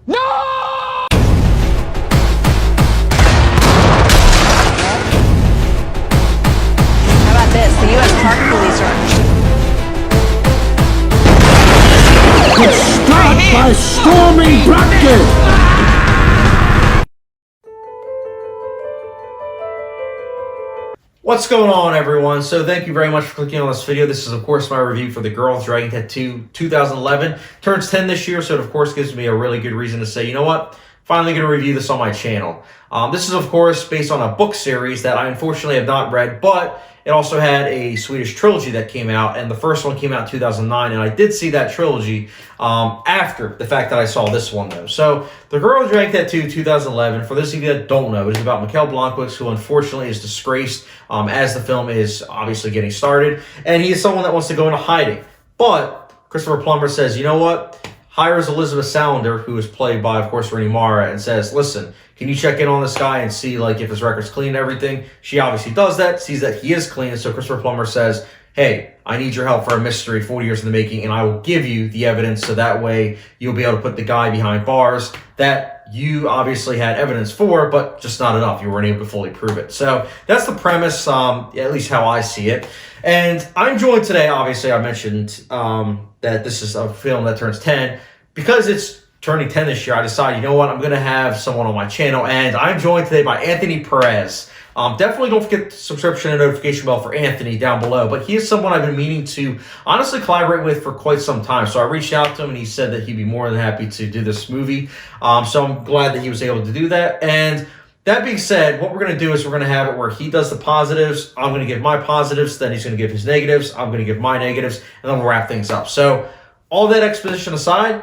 No! How about this? The U.S. Park Police are... Start by storming Bracket! What's going on, everyone? So thank you very much for clicking on this video. This is, of course, my review for The Girl with Dragon Tattoo 2011. Turns 10 this year, so it, of course, gives me a really good reason to say, you know what? Finally going to review this on my channel. This is, of course, based on a book series that I unfortunately have not read, but it also had a Swedish trilogy that came out, and the first one came out in 2009, and I did see that trilogy after the fact that I saw this one, though. So, The Girl with Dragon Tattoo 2011, for those of you that don't know, it is about Mikael Blomkvist, who unfortunately is disgraced as the film is obviously getting started, and he is someone that wants to go into hiding. But Christopher Plummer says, you know what? Hires Lisbeth Salander, who is played by, of course, Rooney Mara, and says, listen, can you check in on this guy and see, like, if his record's clean and everything? She obviously does that, sees that he is clean, and so Christopher Plummer says, hey, I need your help for a mystery 40 years in the making, and I will give you the evidence so that way you'll be able to put the guy behind bars that you obviously had evidence for, but just not enough. You weren't able to fully prove it. So that's the premise, at least how I see it. And I'm joined today, obviously, I mentioned that this is a film that turns 10. Because it's turning 10 this year, I decided, you know what, I'm going to have someone on my channel, and I'm joined today by Anthony Perez. Definitely don't forget the subscription and notification bell for Anthony down below, but he is someone I've been meaning to honestly collaborate with for quite some time. So I reached out to him, and he said that he'd be more than happy to do this movie. So I'm glad that he was able to do that. And that being said, what we're going to do is we're going to have it where he does the positives, I'm going to give my positives, then he's going to give his negatives, I'm going to give my negatives, and then we'll wrap things up. So all that exposition aside,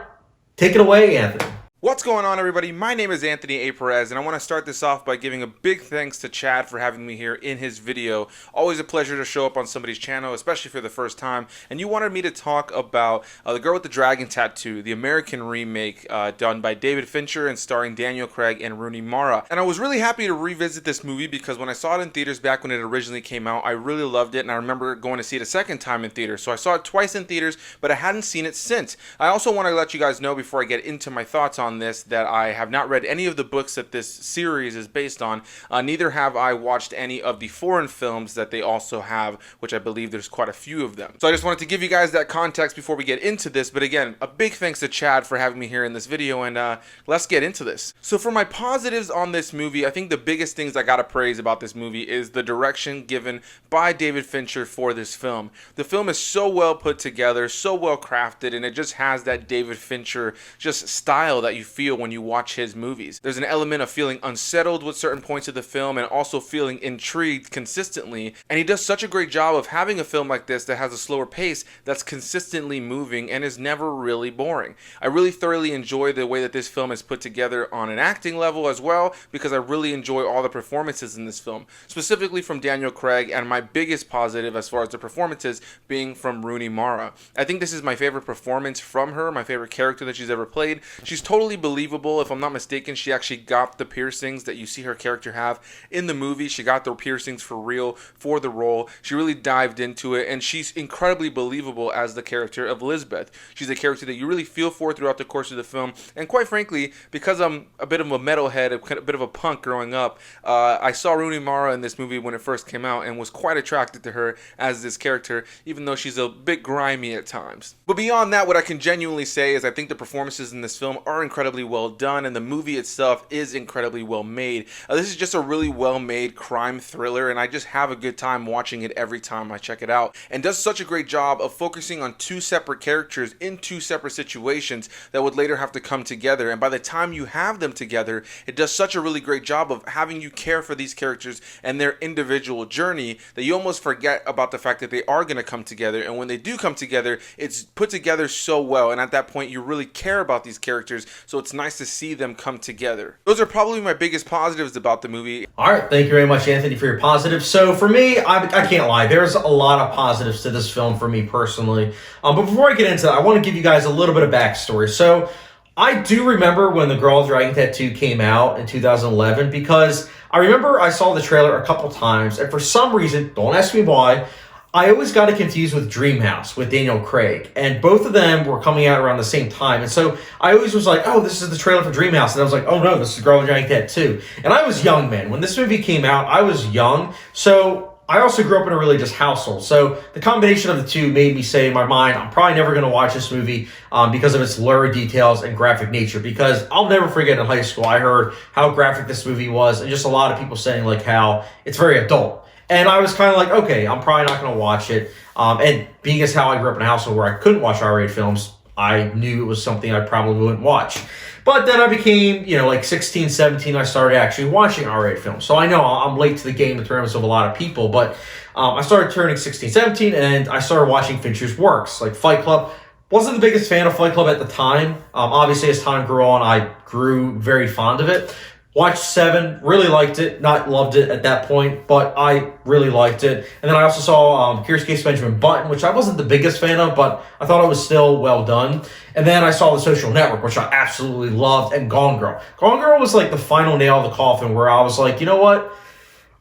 take it away, Anthony. What's going on, everybody? My name is Anthony A Perez, and I want to start this off by giving a big thanks to Chad for having me here in his video. Always a pleasure to show up on somebody's channel, especially for the first time. And you wanted me to talk about The Girl with the Dragon Tattoo, the American remake done by David Fincher and starring Daniel Craig and Rooney Mara. And I was really happy to revisit this movie because when I saw it in theaters back when it originally came out, I really loved it, and I remember going to see it a second time in theaters. So I saw it twice in theaters, but I hadn't seen it since. I also want to let you guys know before I get into my thoughts on this that I have not read any of the books that this series is based on. Neither have I watched any of the foreign films that they also have, which I believe there's quite a few of them. So I just wanted to give you guys that context before we get into this. But again, a big thanks to Chad for having me here in this video, and let's get into this. So for my positives on this movie, I think the biggest things I gotta praise about this movie is the direction given by David Fincher for this film. The film is so well put together, so well crafted, and it just has that David Fincher just style that you feel when you watch his movies. There's an element of feeling unsettled with certain points of the film and also feeling intrigued consistently, and he does such a great job of having a film like this that has a slower pace that's consistently moving and is never really boring. I really thoroughly enjoy the way that this film is put together on an acting level as well, because I really enjoy all the performances in this film, specifically from Daniel Craig, and my biggest positive as far as the performances being from Rooney Mara. I think this is my favorite performance from her, my favorite character that she's ever played. She's totally believable. If I'm not mistaken, she actually got the piercings that you see her character have in the movie. She got the piercings for real for the role. She really dived into it, and she's incredibly believable as the character of Lisbeth. She's a character that you really feel for throughout the course of the film, and quite frankly, because I'm a bit of a metalhead, a bit of a punk growing up, I saw Rooney Mara in this movie when it first came out and was quite attracted to her as this character, even though she's a bit grimy at times. But beyond that, what I can genuinely say is I think the performances in this film are incredibly well done, and the movie itself is incredibly well made. This is just a really well made crime thriller, and I just have a good time watching it every time I check it out, and does such a great job of focusing on two separate characters in two separate situations that would later have to come together, and by the time you have them together, it does such a really great job of having you care for these characters and their individual journey that you almost forget about the fact that they are going to come together, and when they do come together, it's put together so well, and at that point you really care about these characters, so it's nice to see them come together. Those are probably my biggest positives about the movie. All right, thank you very much, Anthony, for your positives. So for me, I can't lie, there's a lot of positives to this film for me personally. But before I get into that, I want to give you guys a little bit of backstory. So I do remember when The Girl with Dragon Tattoo came out in 2011, because I remember I saw the trailer a couple times, and for some reason, don't ask me why, I always got it confused with Dreamhouse with Daniel Craig, and both of them were coming out around the same time. And so I always was like, oh, this is the trailer for Dreamhouse. And I was like, oh no, this is Girl with a Dragon Tattoo. And I was young, man. When this movie came out, I was young. So I also grew up in a religious household. So the combination of the two made me say in my mind, I'm probably never going to watch this movie because of its lurid details and graphic nature. Because I'll never forget in high school, I heard how graphic this movie was, and just a lot of people saying like how it's very adult. And I was kind of like, okay, I'm probably not going to watch it. And being as how I grew up in a household where I couldn't watch R-rated films, I knew it was something I probably wouldn't watch. But then I became, like 16, 17, I started actually watching R-rated films. So I know I'm late to the game in terms of a lot of people, but I started turning 16, 17, and I started watching Fincher's works, like Fight Club. Wasn't the biggest fan of Fight Club at the time. Obviously, as time grew on, I grew very fond of it. Watched Seven, really liked it, not loved it at that point, but I really liked it. And then I also saw Curious Case of Benjamin Button, which I wasn't the biggest fan of, but I thought it was still well done. And then I saw The Social Network, which I absolutely loved, and Gone Girl. Gone Girl was like the final nail of the coffin where I was like, you know what?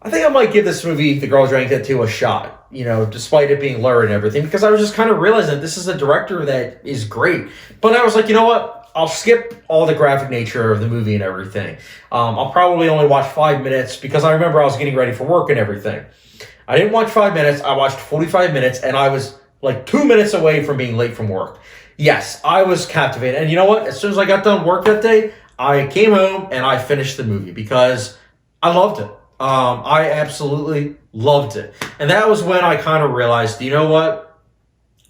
I think I might give this movie, The Girl with the Dragon Tattoo, a shot, despite it being lurid and everything, because I was just kind of realizing that this is a director that is great. But I was like, you know what? I'll skip all the graphic nature of the movie and everything. I'll probably only watch 5 minutes because I remember I was getting ready for work and everything. I didn't watch 5 minutes. I watched 45 minutes, and I was like 2 minutes away from being late from work. Yes, I was captivated. And you know what? As soon as I got done work that day, I came home and I finished the movie because I loved it. I absolutely loved it. And that was when I kind of realized, you know what?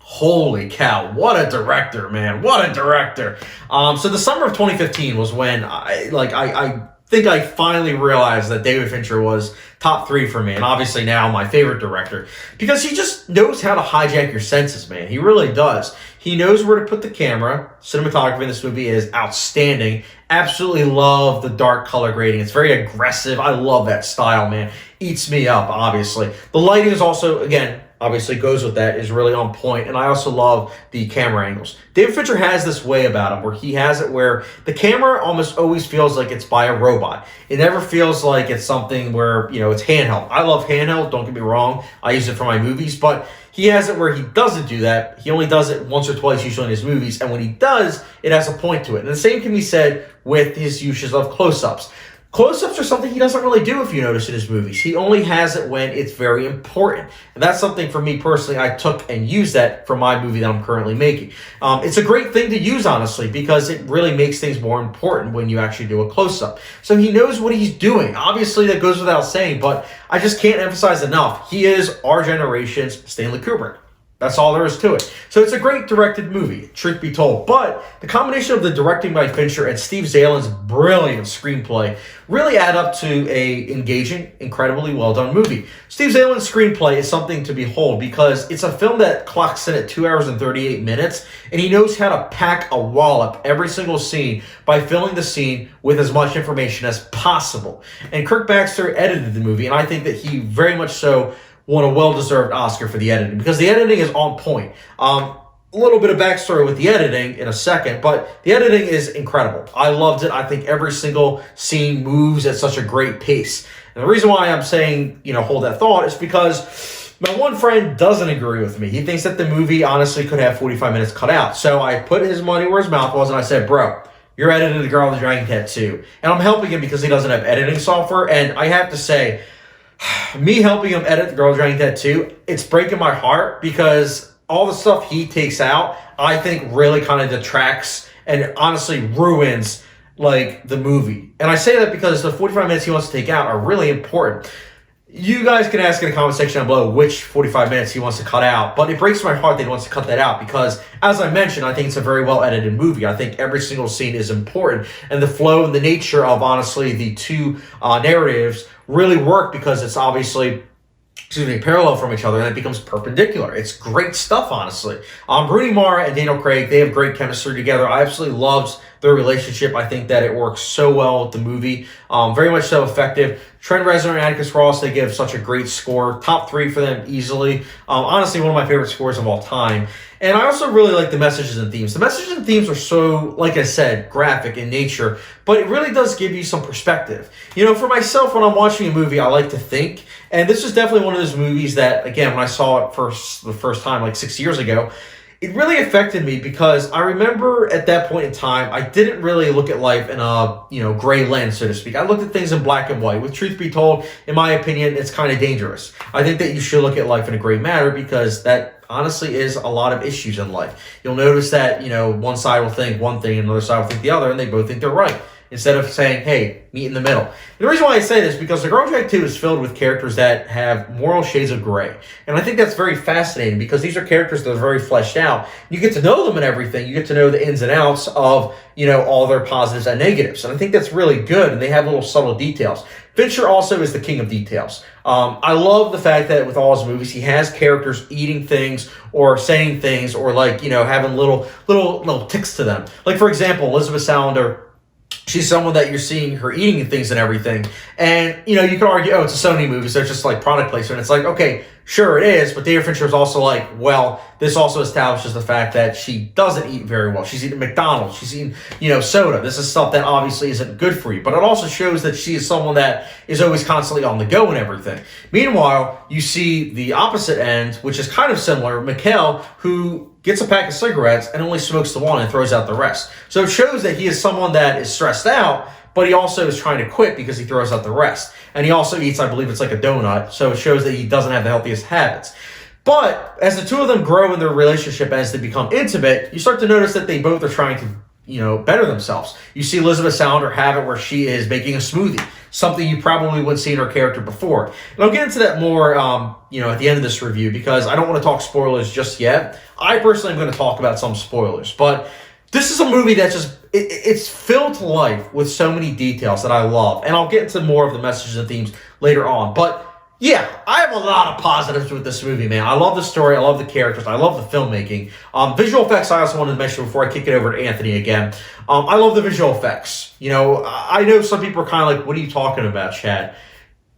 Holy cow, what a director, man. What a director. So the summer of 2015 was when I think I finally realized that David Fincher was top 3 for me. And obviously now my favorite director. Because he just knows how to hijack your senses, man. He really does. He knows where to put the camera. Cinematography in this movie is outstanding. Absolutely love the dark color grading. It's very aggressive. I love that style, man. Eats me up, obviously. The lighting is also, again, obviously goes with that, is really on point. And I also love the camera angles. David Fincher has this way about him where he has it where the camera almost always feels like it's by a robot. It never feels like it's something where, it's handheld. I love handheld, don't get me wrong. I use it for my movies, but he has it where he doesn't do that. He only does it once or twice usually in his movies. And when he does, it has a point to it. And the same can be said with his uses of close-ups. Close-ups are something he doesn't really do if you notice in his movies. He only has it when it's very important. And that's something for me personally, I took and used that for my movie that I'm currently making. It's a great thing to use, honestly, because it really makes things more important when you actually do a close-up. So he knows what he's doing. Obviously, that goes without saying, but I just can't emphasize enough. He is our generation's Stanley Kubrick. That's all there is to it. So it's a great directed movie, truth be told. But the combination of the directing by Fincher and Steve Zalin's brilliant screenplay really add up to a engaging, incredibly well-done movie. Steve Zalin's screenplay is something to behold because it's a film that clocks in at 2 hours and 38 minutes, and he knows how to pack a wallop every single scene by filling the scene with as much information as possible. And Kirk Baxter edited the movie, and I think that he very much so won a well-deserved Oscar for the editing because the editing is on point. A little bit of backstory with the editing in a second, but the editing is incredible. I loved it. I think every single scene moves at such a great pace. And the reason why I'm saying, hold that thought is because my one friend doesn't agree with me. He thinks that the movie honestly could have 45 minutes cut out. So I put his money where his mouth was and I said, bro, you're editing The Girl with the Dragon Tattoo. And I'm helping him because he doesn't have editing software. And I have to say, me helping him edit The Girl with the Dragon Tattoo, it's breaking my heart because all the stuff he takes out, I think really kind of detracts and honestly ruins the movie. And I say that because the 45 minutes he wants to take out are really important. You guys can ask in the comment section down below which 45 minutes he wants to cut out, but it breaks my heart that he wants to cut that out because, as I mentioned, I think it's a very well-edited movie. I think every single scene is important, and the flow and the nature of, honestly, the two narratives really work because it's obviously parallel from each other, and it becomes perpendicular. It's great stuff, honestly. Rooney Mara and Daniel Craig, they have great chemistry together. I absolutely loved their relationship. I think that it works so well with the movie. Very much so effective. Trent Reznor and Atticus Ross, they give such a great score. Top 3 for them easily. Honestly, one of my favorite scores of all time. And I also really like the messages and themes. The messages and themes are so, like I said, graphic in nature, but it really does give you some perspective. You know, for myself, when I'm watching a movie, I like to think. And this is definitely one of those movies that, again, when I saw it the first time, like 6 years ago, it really affected me because I remember at that point in time, I didn't really look at life in a, gray lens, so to speak. I looked at things in black and white. With truth be told, in my opinion, it's kind of dangerous. I think that you should look at life in a gray manner because that honestly is a lot of issues in life. You'll notice that, one side will think one thing and another side will think the other, and they both think they're right. Instead of saying, hey, meet in the middle. And the reason why I say this is because The Girl Drag 2 is filled with characters that have moral shades of gray. And I think that's very fascinating because these are characters that are very fleshed out. You get to know them and everything. You get to know the ins and outs of, all their positives and negatives. And I think that's really good. And they have little subtle details. Fincher also is the king of details. I love the fact that with all his movies, he has characters eating things or saying things or having little ticks to them. Like, for example, Lisbeth Salander, she's someone that you're seeing her eating things and everything. And, you can argue, oh, it's a Sony movie, so it's just like product placement. It's like, okay, sure it is, but David Fincher is also like, well, this also establishes the fact that she doesn't eat very well. She's eating McDonald's. She's eating, soda. This is stuff that obviously isn't good for you. But it also shows that she is someone that is always constantly on the go and everything. Meanwhile, you see the opposite end, which is kind of similar, Mikael, who gets a pack of cigarettes and only smokes the one and throws out the rest. So it shows that he is someone that is stressed out, but he also is trying to quit because he throws out the rest. And he also eats, I believe it's like a donut, so it shows that he doesn't have the healthiest habits. But as the two of them grow in their relationship, as they become intimate, you start to notice that they both are trying to, better themselves. You see Elizabeth Salander have it where she is making a smoothie, something you probably wouldn't see in her character before. And I'll get into that more, at the end of this review because I don't want to talk spoilers just yet. I personally am going to talk about some spoilers, but this is a movie that it's filled to life with so many details that I love. And I'll get into more of the messages and themes later on. But yeah, I have a lot of positives with this movie, man. I love the story. I love the characters. I love the filmmaking. Visual effects, I also wanted to mention before I kick it over to Anthony again. I love the visual effects. I know some people are kind of like, what are you talking about, Chad?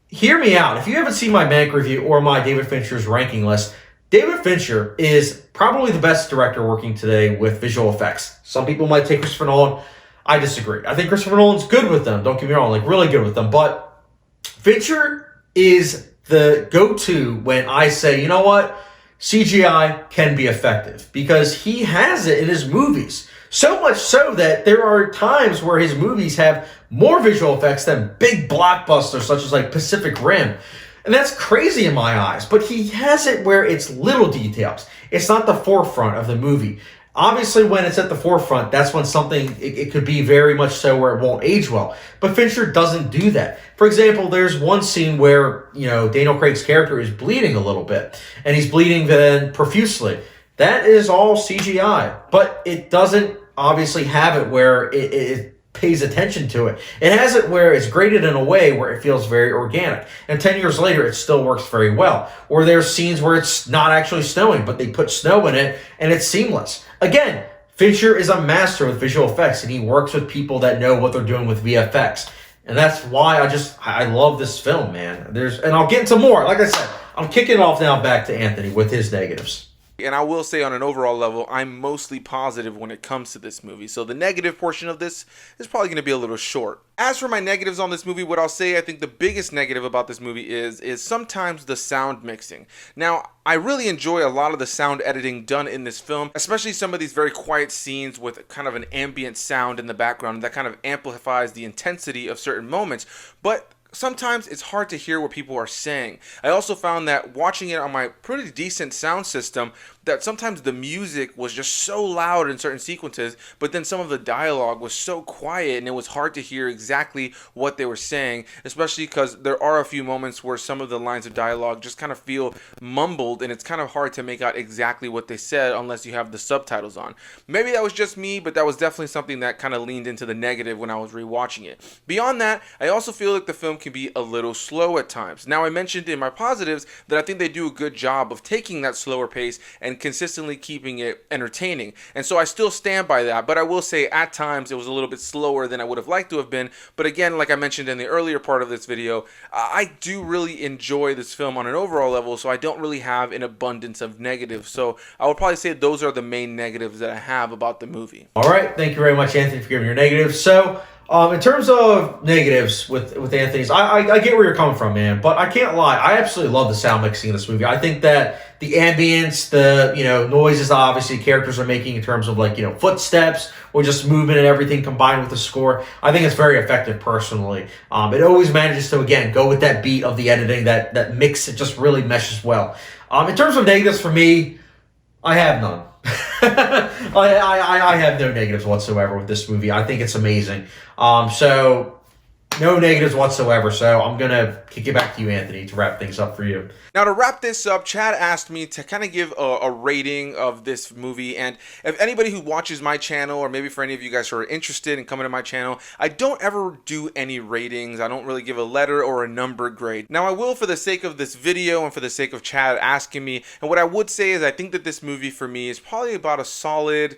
Hear me out. If you haven't seen my Mank review or my David Fincher's ranking list, David Fincher is probably the best director working today with visual effects. Some people might take Christopher Nolan. I disagree. I think Christopher Nolan's good with them. Don't get me wrong, really good with them. But Fincher is the go-to when I say, you know what? CGI can be effective because he has it in his movies. So much so that there are times where his movies have more visual effects than big blockbusters such as like Pacific Rim. And that's crazy in my eyes, but he has it where it's little details. It's not the forefront of the movie. Obviously, when it's at the forefront, that's when something, it could be very much so where it won't age well. But Fincher doesn't do that. For example, there's one scene where, Daniel Craig's character is bleeding a little bit, and he's bleeding then profusely. That is all CGI, but it doesn't obviously have it where it pays attention to it. It has it where it's graded in a way where it feels very organic. And 10 years later, it still works very well. Or there's scenes where it's not actually snowing, but they put snow in it and it's seamless. Again, Fincher is a master with visual effects and he works with people that know what they're doing with VFX. And that's why I love this film, man. And I'll get into more. Like I said, I'm kicking it off now back to Anthony with his negatives. And I will say on an overall level, I'm mostly positive when it comes to this movie. So the negative portion of this is probably going to be a little short. As for my negatives on this movie, what I'll say, I think the biggest negative about this movie is sometimes the sound mixing. Now, I really enjoy a lot of the sound editing done in this film, especially some of these very quiet scenes with kind of an ambient sound in the background that kind of amplifies the intensity of certain moments. But sometimes it's hard to hear what people are saying. I also found that watching it on my pretty decent sound system, that sometimes the music was just so loud in certain sequences, but then some of the dialogue was so quiet and it was hard to hear exactly what they were saying, especially because there are a few moments where some of the lines of dialogue just kind of feel mumbled and it's kind of hard to make out exactly what they said unless you have the subtitles on. Maybe that was just me, but that was definitely something that kind of leaned into the negative when I was rewatching it. Beyond that, I also feel like the film can be a little slow at times. Now, I mentioned in my positives that I think they do a good job of taking that slower pace and consistently keeping it entertaining. And so I still stand by that, but I will say at times it was a little bit slower than I would have liked to have been. But again, like I mentioned in the earlier part of this video, I do really enjoy this film on an overall level, so I don't really have an abundance of negatives. So I would probably say those are the main negatives that I have about the movie. All right, thank you very much, Anthony, for giving your negatives. So, in terms of negatives with Anthony's, I get where you're coming from, man. But I can't lie, I absolutely love the sound mixing in this movie. I think that the ambience, the noises, obviously characters are making in terms of footsteps or just movement and everything combined with the score, I think it's very effective personally. It always manages to again go with that beat of the editing, that mix. It just really meshes well. In terms of negatives for me, I have none. I have no negatives whatsoever with this movie. I think it's amazing. So no negatives whatsoever. So I'm going to kick it back to you, Anthony, to wrap things up for you. Now, to wrap this up, Chad asked me to kind of give a rating of this movie. And if anybody who watches my channel, or maybe for any of you guys who are interested in coming to my channel, I don't ever do any ratings. I don't really give a letter or a number grade. Now, I will for the sake of this video and for the sake of Chad asking me. And what I would say is I think that this movie for me is probably about a solid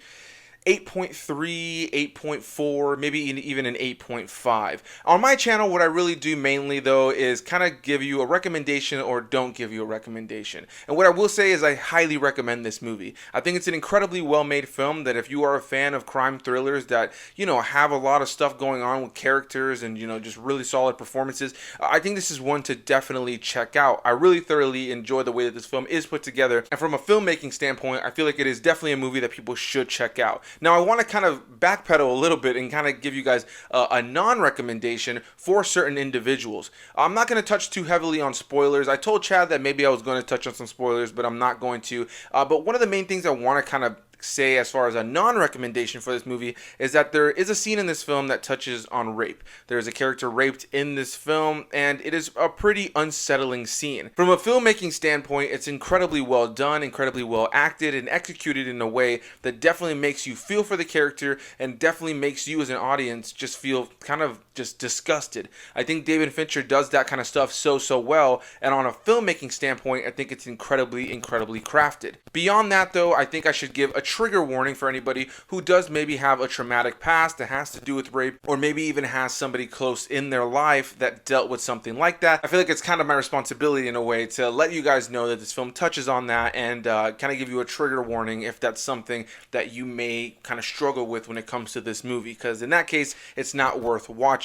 8.3, 8.4, maybe even an 8.5. On my channel, what I really do mainly, though, is kind of give you a recommendation or don't give you a recommendation. And what I will say is I highly recommend this movie. I think it's an incredibly well-made film that if you are a fan of crime thrillers that, have a lot of stuff going on with characters and, just really solid performances, I think this is one to definitely check out. I really thoroughly enjoy the way that this film is put together. And from a filmmaking standpoint, I feel like it is definitely a movie that people should check out. Now, I want to kind of backpedal a little bit and kind of give you guys a non-recommendation for certain individuals. I'm not going to touch too heavily on spoilers. I told Chad that maybe I was going to touch on some spoilers, but I'm not going to. But one of the main things I want to kind of say as far as a non-recommendation for this movie is that there is a scene in this film that touches on rape. There's a character raped in this film, and it is a pretty unsettling scene. From a filmmaking standpoint, it's incredibly well done, incredibly well acted, and executed in a way that definitely makes you feel for the character and definitely makes you as an audience just feel kind of just disgusted. I think David Fincher does that kind of stuff so well, and on a filmmaking standpoint, I think it's incredibly crafted. Beyond that, though, I think I should give a trigger warning for anybody who does maybe have a traumatic past that has to do with rape, or maybe even has somebody close in their life that dealt with something like that. I feel like it's kind of my responsibility in a way to let you guys know that this film touches on that and kind of give you a trigger warning if that's something that you may kind of struggle with when it comes to this movie, because in that case, it's not worth watching.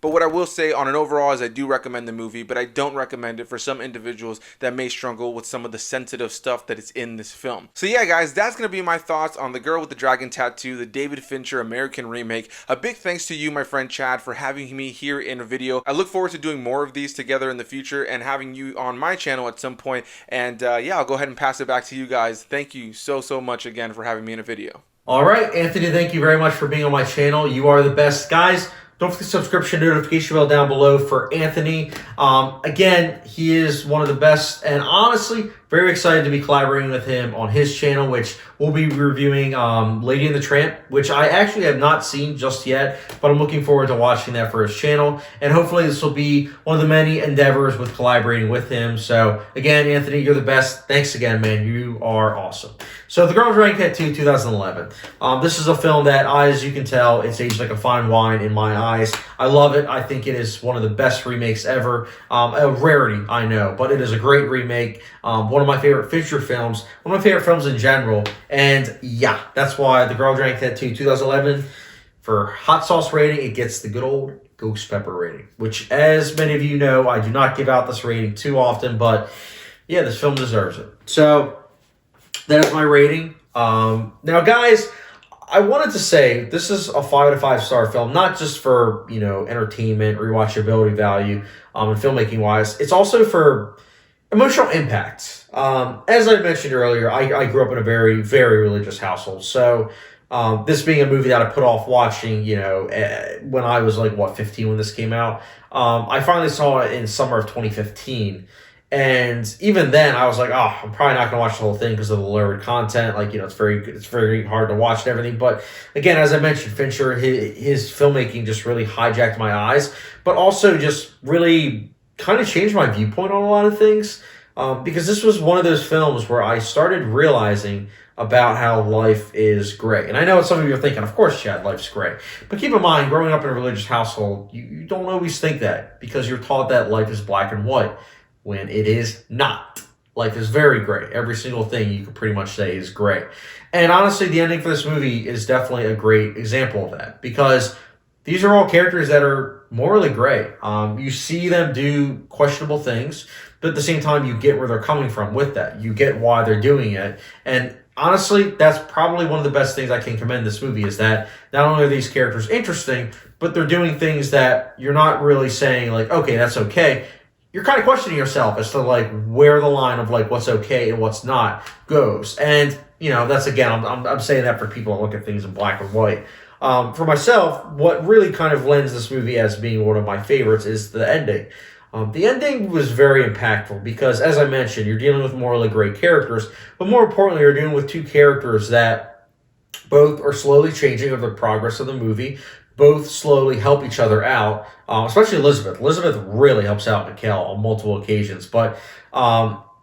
But what I will say on an overall is I do recommend the movie, but I don't recommend it for some individuals that may struggle with some of the sensitive stuff that is in this film. So yeah, guys, that's going to be my thoughts on The Girl with the Dragon Tattoo, the David Fincher American remake. A big thanks to you, my friend Chad, for having me here in a video. I look forward to doing more of these together in the future and having you on my channel at some point. And yeah, I'll go ahead and pass it back to you guys. Thank you so much again for having me in a video. All right, Anthony, thank you very much for being on my channel. You are the best, guys. Don't forget the subscription notification bell down below for Anthony. Again, he is one of the best, and honestly, very excited to be collaborating with him on his channel, which we'll be reviewing Lady and the Tramp, which I actually have not seen just yet, but I'm looking forward to watching that for his channel. And hopefully this will be one of the many endeavors with collaborating with him. So again, Anthony, you're the best. Thanks again, man. You are awesome. So The Girl with the Dragon Tattoo, 2011. This is a film that, as you can tell, it's aged like a fine wine in my eyes. I love it. I think it is one of the best remakes ever. A rarity, I know, but it is a great remake. One of my favorite Fincher films, one of my favorite films in general. And yeah, that's why The Girl with the Dragon Tattoo, 2011, for hot sauce rating, it gets the good old ghost pepper rating, which, as many of you know, I do not give out this rating too often, but yeah, this film deserves it. So that is my rating. Now, guys, I wanted to say this is a 5 out of 5 star film, not just for, entertainment, rewatchability value, and filmmaking wise. It's also for emotional impact. As I mentioned earlier, I grew up in a very, very religious household. So this being a movie that I put off watching, when I was like, 15 when this came out. I finally saw it in summer of 2015. And even then, I was like, oh, I'm probably not gonna watch the whole thing because of the lurid content. Like, it's very hard to watch and everything. But again, as I mentioned, Fincher, his filmmaking just really hijacked my eyes, but also just really kind of changed my viewpoint on a lot of things. Because this was one of those films where I started realizing about how life is gray. And I know what some of you are thinking, of course, Chad, life's gray. But keep in mind, growing up in a religious household, you don't always think that because you're taught that life is black and white when it is not. Life is very gray. Every single thing you could pretty much say is gray. And honestly, the ending for this movie is definitely a great example of that because these are all characters that are morally gray. You see them do questionable things, but at the same time, you get where they're coming from with that. You get why they're doing it. And honestly, that's probably one of the best things I can commend this movie is that not only are these characters interesting, but they're doing things that you're not really saying like, okay, that's okay. You're kind of questioning yourself as to like where the line of like what's okay and what's not goes. And, you know, that's again, I'm saying that for people that look at things in black and white. For myself, what really kind of lends this movie as being one of my favorites is the ending. The ending was very impactful because, as I mentioned, you're dealing with morally great characters, but more importantly, you're dealing with two characters that both are slowly changing over the progress of the movie, both slowly help each other out, especially Elizabeth. Elizabeth really helps out Mikael on multiple occasions, but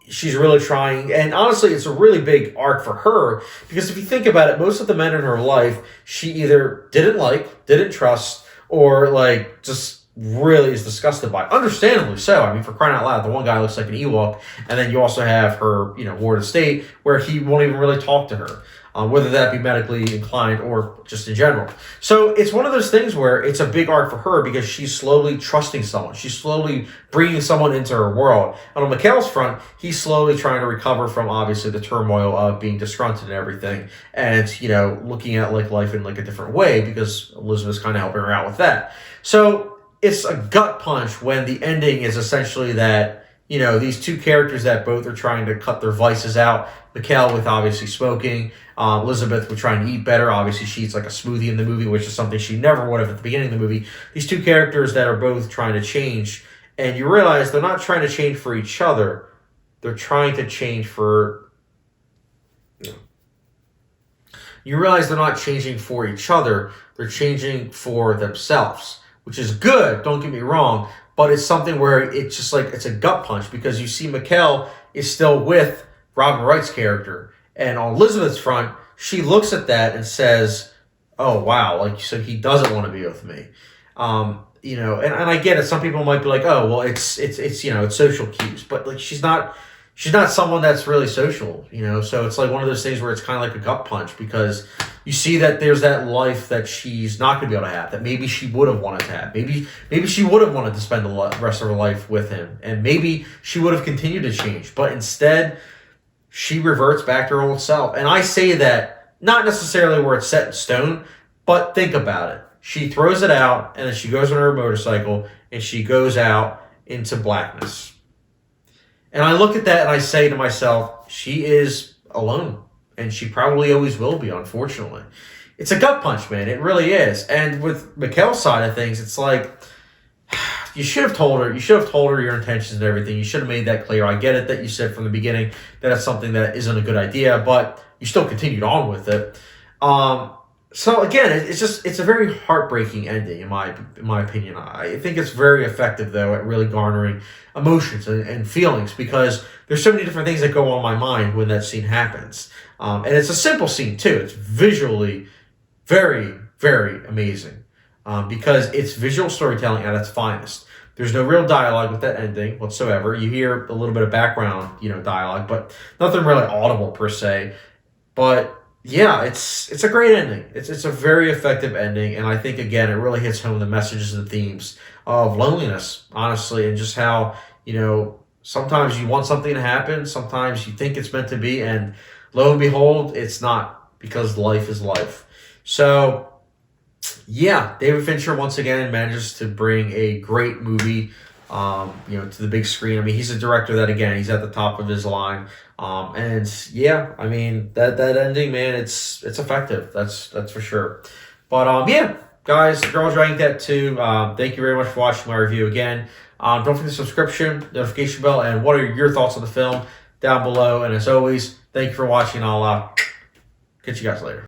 she's really trying, and honestly, it's a really big arc for her, because if you think about it, most of the men in her life, she either didn't like, didn't trust, or like just really is disgusted by. Understandably so. I mean, for crying out loud, the one guy looks like an Ewok, and then you also have her, you know, ward of state, where he won't even really talk to her, whether that be medically inclined or just in general. So it's one of those things where it's a big arc for her because she's slowly trusting someone. She's slowly bringing someone into her world. And on Mikael's front, he's slowly trying to recover from obviously the turmoil of being disgruntled and everything, and, you know, looking at like life in like a different way because Elizabeth's kind of helping her out with that. So it's a gut punch when the ending is essentially that, you know, these two characters that both are trying to cut their vices out. Mikael with obviously smoking, Elizabeth with trying to eat better. Obviously, she eats like a smoothie in the movie, which is something she never would have at the beginning of the movie. These two characters that are both trying to change, and you realize they're not trying to change for each other. They're trying to change for... You realize they're not changing for each other. They're changing for themselves, which is good, don't get me wrong, but it's something where it's just like, it's a gut punch because you see Mikael is still with Robin Wright's character. And on Elizabeth's front, she looks at that and says, oh, wow, like, so he doesn't want to be with me. You know, and I get it. Some people might be like, oh, well, it's you know, it's social cues, but like, she's not someone that's really social, you know? So it's like one of those things where it's kind of like a gut punch because you see that there's that life that she's not going to be able to have, that maybe she would have wanted to have. Maybe she would have wanted to spend the rest of her life with him, and maybe she would have continued to change, but instead she reverts back to her old self. And I say that not necessarily where it's set in stone, but think about it. She throws it out, and then she goes on her motorcycle, and she goes out into blackness. And I look at that and I say to myself, she is alone. And she probably always will be, unfortunately. It's a gut punch, man. It really is. And with Mikael's side of things, it's like, you should have told her. You should have told her your intentions and everything. You should have made that clear. I get it that you said from the beginning that it's something that isn't a good idea, but you still continued on with it. So again, it's a very heartbreaking ending in my opinion. I think it's very effective though at really garnering emotions and feelings because there's so many different things that go on my mind when that scene happens. And it's a simple scene too. It's visually very, very amazing because it's visual storytelling at its finest. There's no real dialogue with that ending whatsoever. You hear a little bit of background, you know, dialogue, but nothing really audible per se. But yeah, it's a great ending. It's a very effective ending, and I think again it really hits home the messages and themes of loneliness, honestly, and just how, you know, sometimes you want something to happen, sometimes you think it's meant to be, and lo and behold, it's not, because life is life. So yeah, David Fincher once again manages to bring a great movie, you know, to the big screen. I mean, he's a director that, again, he's at the top of his line. And yeah, I mean, that ending, man, it's effective. That's for sure. But yeah, guys, Girls Dragon Tattoo, thank you very much for watching my review again. Don't forget the subscription, notification bell, and what are your thoughts on the film down below. And as always, thank you for watching. I'll catch you guys later.